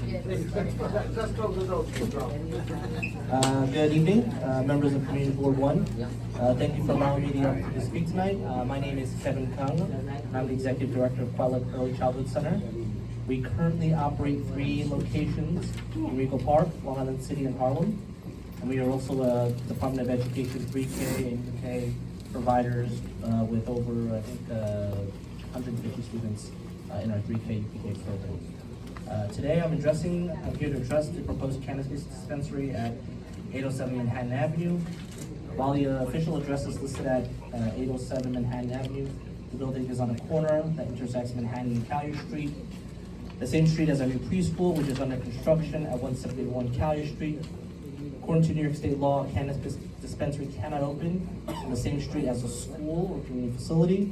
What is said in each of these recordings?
Good evening, members of Community Board 1. Thank you for allowing me the opportunity to speak tonight. My name is Kevin Kung, and I'm the Executive Director of Quella Early Childhood Center. We currently operate 3 locations in Regal Park, Long Island City, and Harlem. And we are also a Department of Education 3K and UK providers with over, I think, 150 students in our 3K UPK program. Today I'm here to address the proposed cannabis dispensary at 807 Manhattan Avenue. While the official address is listed at 807 Manhattan Avenue, the building is on a corner that intersects Manhattan and Collier Street. The same street as our new preschool, which is under construction at 171 Collier Street. According to New York State law, a cannabis dispensary cannot open on the same street as a school or community facility.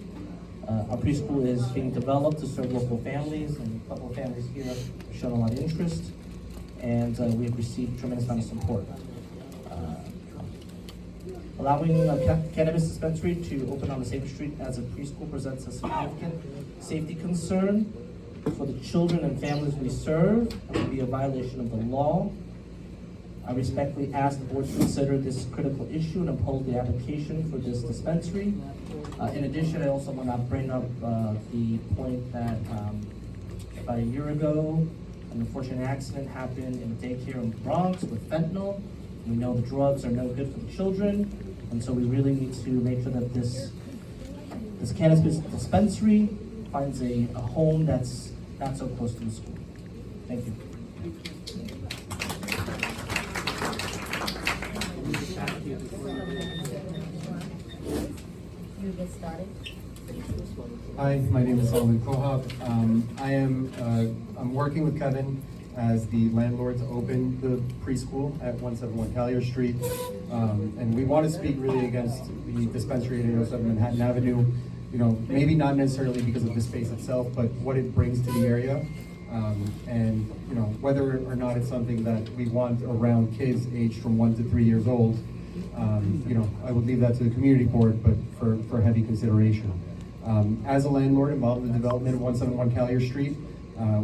Our preschool is being developed to serve local families, and a couple of families here have shown a lot of interest, and we have received tremendous amount of support. Allowing a cannabis dispensary to open on the same street as a preschool presents a significant safety concern for the children and families we serve, and would be a violation of the law. I respectfully ask the board to consider this critical issue and oppose the application for this dispensary. In addition, I also want to bring up the point that about a year ago, an unfortunate accident happened in a daycare in the Bronx with fentanyl. We know the drugs are no good for the children, and so we really need to make sure that this cannabis dispensary finds a home that's not so close to the school. Thank you. Hi, my name is Solomon Kohab. I'm working with Kevin as the landlord to open the preschool at 171 Collier Street. And we want to speak really against the dispensary at 807 Manhattan Avenue. You know, maybe not necessarily because of the space itself, but what it brings to the area. And you know, whether or not it's something that we want around kids aged from 1 to 3 years old. You know, I would leave that to the community board, but for heavy consideration. As a landlord involved in the development of 171 Collier Street,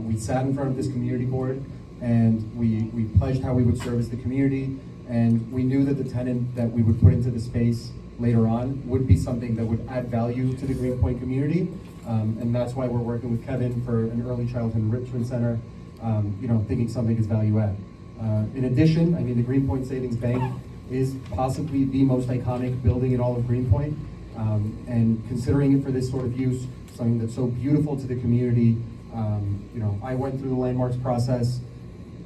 we sat in front of this community board and we pledged how we would service the community, and we knew that the tenant that we would put into the space later on would be something that would add value to the Greenpoint community, and that's why we're working with Kevin for an early childhood enrichment center, you know, thinking something is value add. In addition, I mean, the Greenpoint Savings Bank is possibly the most iconic building in all of Greenpoint, and considering it for this sort of use, something that's so beautiful to the community. You know, I went through the landmarks process.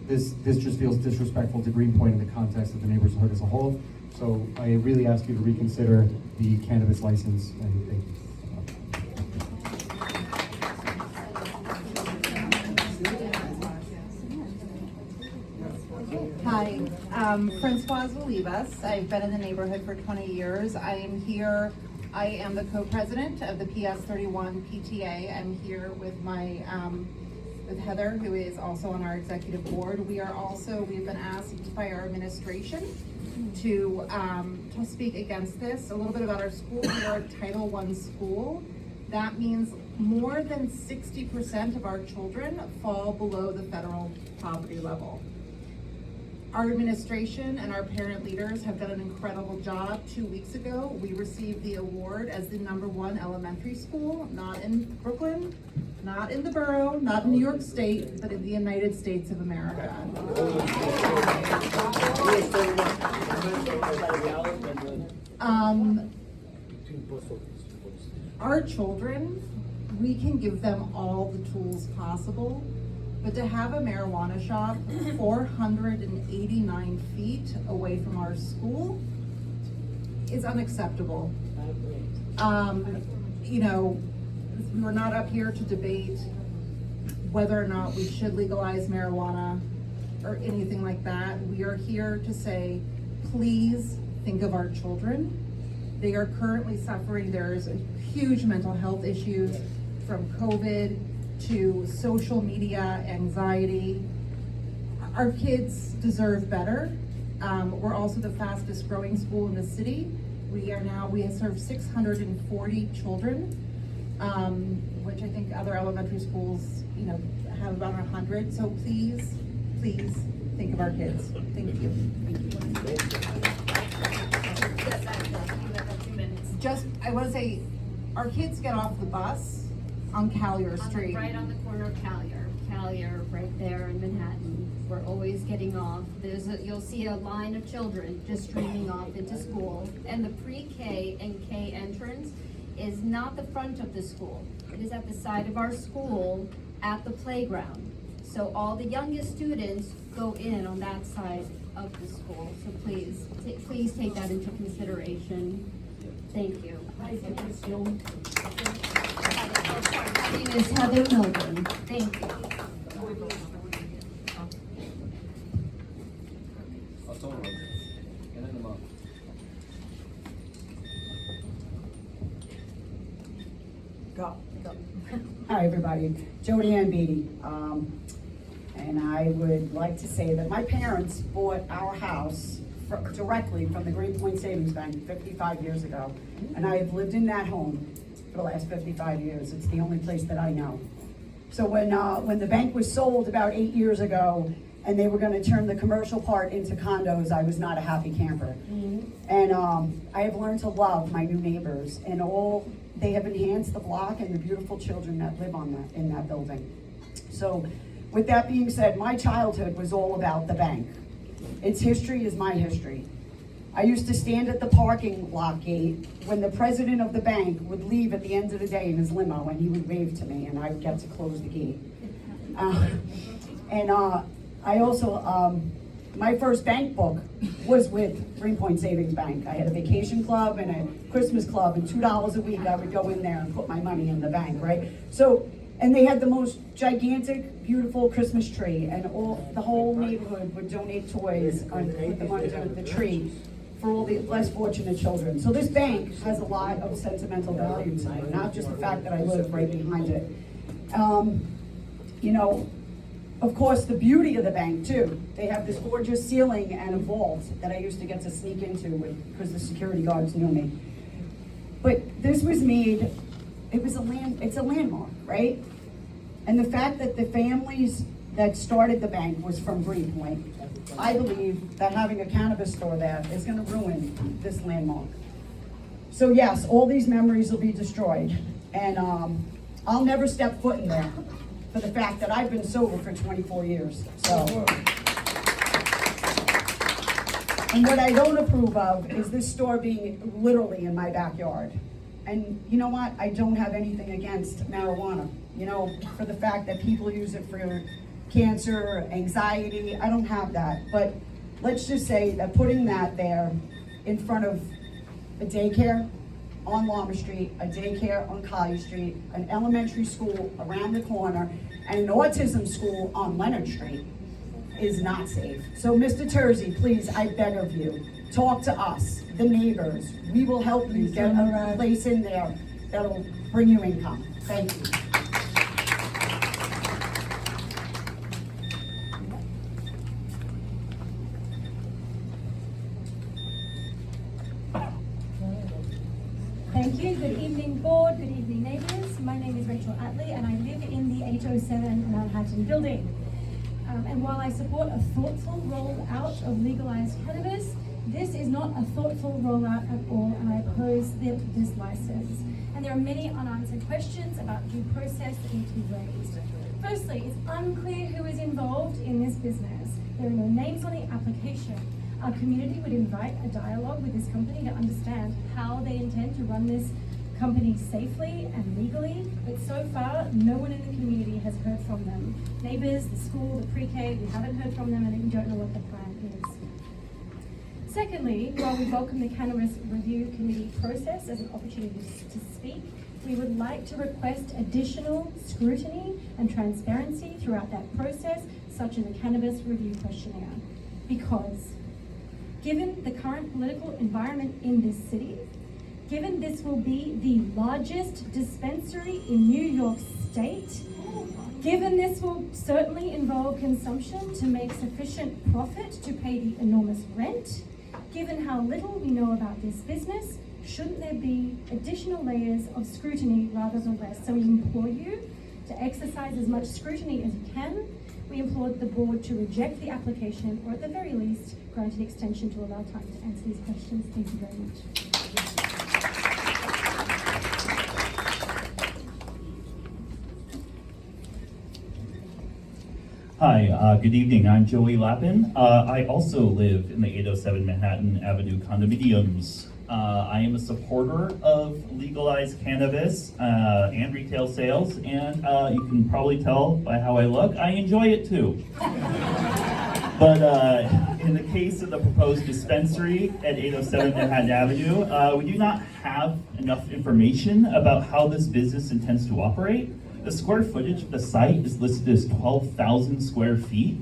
This just feels disrespectful to Greenpoint in the context of the neighborhood as a whole. So I really ask you to reconsider the cannabis license, and thank you. Hi, Francoise Olivas. I've been in the neighborhood for 20 years. I am the co-president of the PS31 PTA. I'm here with with Heather, who is also on our executive board. We've been asked by our administration to speak against this. A little bit about our school. We are a Title I school. That means more than 60% of our children fall below the federal poverty level. Our administration and our parent leaders have done an incredible job. 2 weeks ago, we received the award as the #1 elementary school, not in Brooklyn, not in the borough, not in New York State, but in the United States of America. Our children, we can give them all the tools possible, but to have a marijuana shop 489 feet away from our school is unacceptable. You know, we're not up here to debate whether or not we should legalize marijuana or anything like that. We are here to say, please think of our children. They are currently suffering. There's huge mental health issues from COVID to social media anxiety. Our kids deserve better. We're also the fastest growing school in the city. We serve 640 children, which I think other elementary schools, you know, have about 100. So please please think of our kids. Thank you. Just, I want to say, our kids get off the bus on Callier Street. Right on the corner of Callier, right there in Manhattan. We're always getting off. You'll see a line of children just streaming off into school. And the pre-K and K entrance is not the front of the school. It is at the side of our school at the playground. So all the youngest students go in on that side of the school. So please take that into consideration. Thank you. My name is Heather Milburn. Thank you. Go. Hi, everybody. Jody Ann Beatty. And I would like to say that my parents bought our house directly from the Greenpoint Savings Bank 55 years ago. And I have lived in that home for the last 55 years. It's the only place that I know. So when the bank was sold about 8 years ago, and they were going to turn the commercial part into condos, I was not a happy camper. And I have learned to love my new neighbors, and they have enhanced the block and the beautiful children that live in that building. So with that being said, my childhood was all about the bank. Its history is my history. I used to stand at the parking lot gate when the president of the bank would leave at the end of the day in his limo, and he would wave to me, and I would get to close the gate. I also, my first bank book was with Greenpoint Savings Bank. I had a vacation club and a Christmas club, and $2 a week I would go in there and put my money in the bank, right? So, and they had the most gigantic, beautiful Christmas tree, and the whole neighborhood would donate toys and put them under the tree for all the less fortunate children. So this bank has a lot of sentimental value to me, not just the fact that I live right behind it. You know, of course, the beauty of the bank too. They have this gorgeous ceiling and a vault that I used to get to sneak into because the security guards knew me. But this was made, it's a landmark, right? And the fact that the families that started the bank was from Greenpoint, I believe that having a cannabis store there is gonna ruin this landmark. So yes, all these memories will be destroyed. And I'll never step foot in there for the fact that I've been sober for 24 years, so. And what I don't approve of is this store being literally in my backyard. And you know what? I don't have anything against marijuana, you know, for the fact that people use it for cancer, anxiety, I don't have that. But let's just say that putting that there in front of a daycare on Lama Street, a daycare on Collier Street, an elementary school around the corner, and an autism school on Leonard Street is not safe. So Mr. Terzi, please, I beg of you, talk to us, the neighbors. We will help you get a place in there that'll bring you income. Thank you. Thank you. Good evening, board. Good evening, neighbours. My name is Rachel Atley, and I live in the 807 Manhattan building. And while I support a thoughtful rollout of legalized cannabis, this is not a thoughtful rollout at all, and I oppose this license. And there are many unanswered questions about due process that need to be raised. Firstly, it's unclear who is involved in this business. There are no names on the application. Our community would invite a dialogue with this company to understand how they intend to run this company safely and legally, but so far, no one in the community has heard from them. Neighbors, the school, the pre-K, we haven't heard from them, and we don't know what the plan is. Secondly, while we welcome the Cannabis Review Committee process as an opportunity to speak, we would like to request additional scrutiny and transparency throughout that process, such as a Cannabis Review Questionnaire. Because given the current political environment in this city, given this will be the largest dispensary in New York State, given this will certainly involve consumption to make sufficient profit to pay the enormous rent, given how little we know about this business, shouldn't there be additional layers of scrutiny rather than less? So we implore you to exercise as much scrutiny as you can We implored the board to reject the application, or at the very least, grant an extension to allow time to answer these questions. Thank you very much. Hi, good evening. I'm Joey Lappin. I also live in the 807 Manhattan Avenue condominiums. I am a supporter of legalized cannabis and retail sales, and you can probably tell by how I look, I enjoy it too. But in the case of the proposed dispensary at 807 Manhattan Avenue, we do not have enough information about how this business intends to operate. The square footage of the site is listed as 12,000 square feet.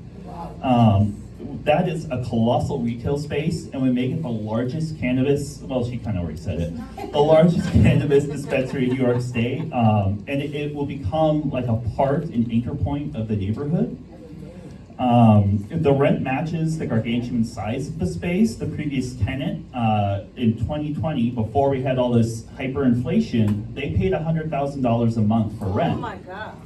That is a colossal retail space, and we make it the largest cannabis, well, she kind of already said it, the largest cannabis dispensary in New York State, and it will become like a part and anchor point of the neighborhood. If the rent matches the gargantuan size of the space, the previous tenant in 2020, before we had all this hyperinflation, they paid $100,000 a month for rent. Oh my God.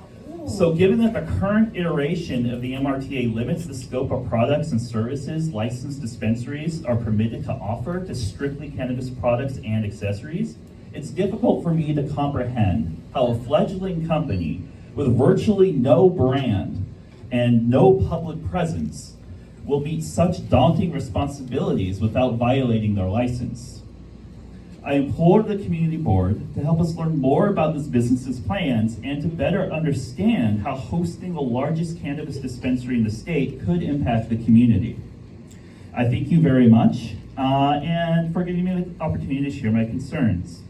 So given that the current iteration of the MRTA limits the scope of products and services licensed dispensaries are permitted to offer to strictly cannabis products and accessories, it's difficult for me to comprehend how a fledgling company with virtually no brand and no public presence will meet such daunting responsibilities without violating their license. I implore the community board to help us learn more about this business's plans and to better understand how hosting the largest cannabis dispensary in the state could impact the community. I thank you very much and for giving me the opportunity to share my concerns.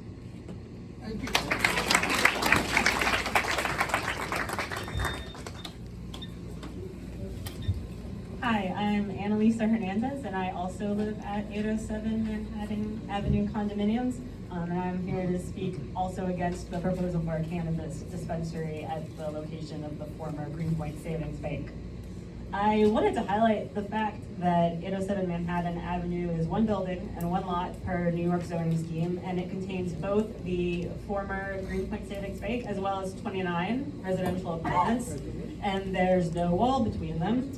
Hi, I'm Annalisa Hernandez, and I also live at 807 Manhattan Avenue condominiums. And I'm here to speak also against the proposal for a cannabis dispensary at the location of the former Greenpoint Savings Bank. I wanted to highlight the fact that 807 Manhattan Avenue is one building and one lot per New York zoning scheme, and it contains both the former Greenpoint Savings Bank as well as 29 residential apartments, and there's no wall between them.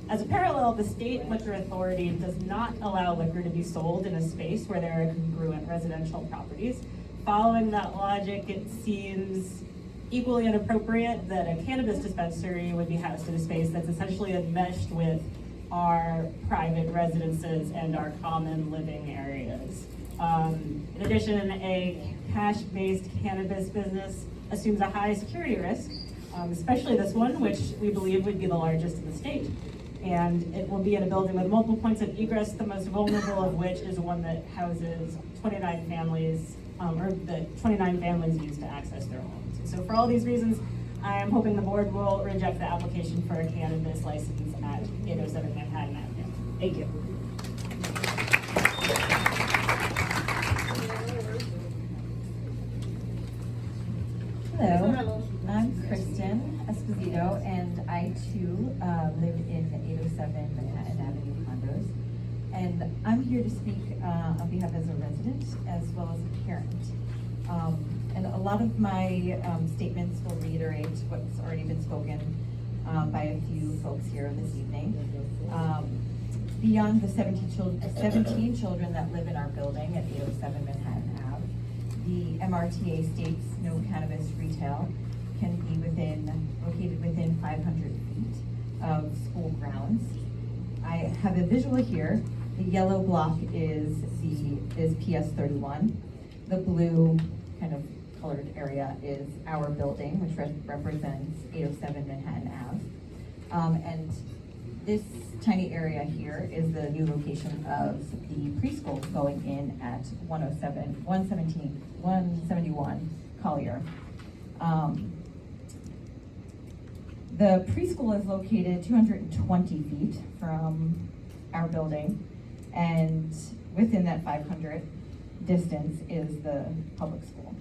As a parallel, the state liquor authority does not allow liquor to be sold in a space where there are congruent residential properties. Following that logic, it seems equally inappropriate that a cannabis dispensary would be housed in a space that's essentially enmeshed with our private residences and our common living areas. In addition, a cash-based cannabis business assumes a high security risk, especially this one, which we believe would be the largest in the state. And it will be in a building with multiple points of egress, the most vulnerable of which is one that houses 29 families, or the 29 families use to access their homes. So for all these reasons, I am hoping the board will reject the application for a cannabis license at 807 Manhattan Avenue. Thank you. Hello, I'm Kristen Esposito, and I too live in the 807 Manhattan Avenue condos. And I'm here to speak on behalf as a resident as well as a parent. And a lot of my statements will reiterate what's already been spoken by a few folks here this evening. Beyond the 17 children that live in our building at 807 Manhattan Ave, the MRTA states no cannabis retail can be located within 500 feet of school grounds. I have a visual here. The yellow block is PS 31. The blue kind of colored area is our building, which represents 807 Manhattan Ave. And this tiny area here is the new location of the preschool going in at 171 Collier. The preschool is located 220 feet from our building, and within that 500 distance is the public school.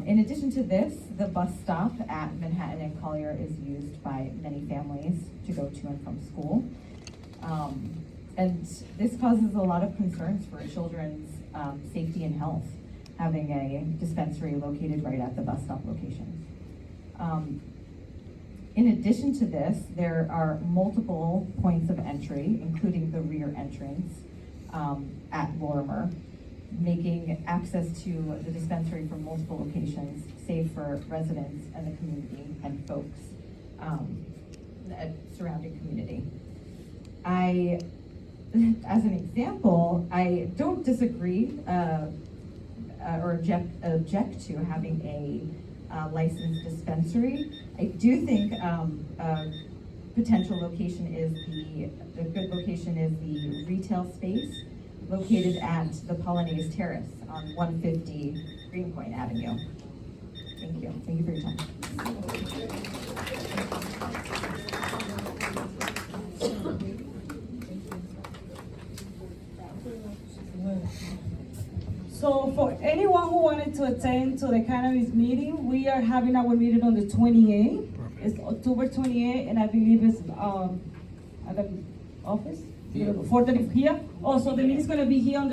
In addition to this, the bus stop at Manhattan and Collier is used by many families to go to and from school. And this causes a lot of concerns for children's safety and health, having a dispensary located right at the bus stop location. In addition to this, there are multiple points of entry, including the rear entrance at Lorimer, making access to the dispensary from multiple locations safe for residents and the community and folks surrounding community. As an example, I don't disagree or object to having a licensed dispensary. I do think potential location is the good location is the retail space located at the Polonaise Terrace on 150 Greenpoint Avenue. Thank you. Thank you for your time. So for anyone who wanted to attend to the cannabis meeting, we are having our meeting on the 28th. It's October 28th, and I believe it's at the office, 4:30 here. Also, the meeting's gonna be here on the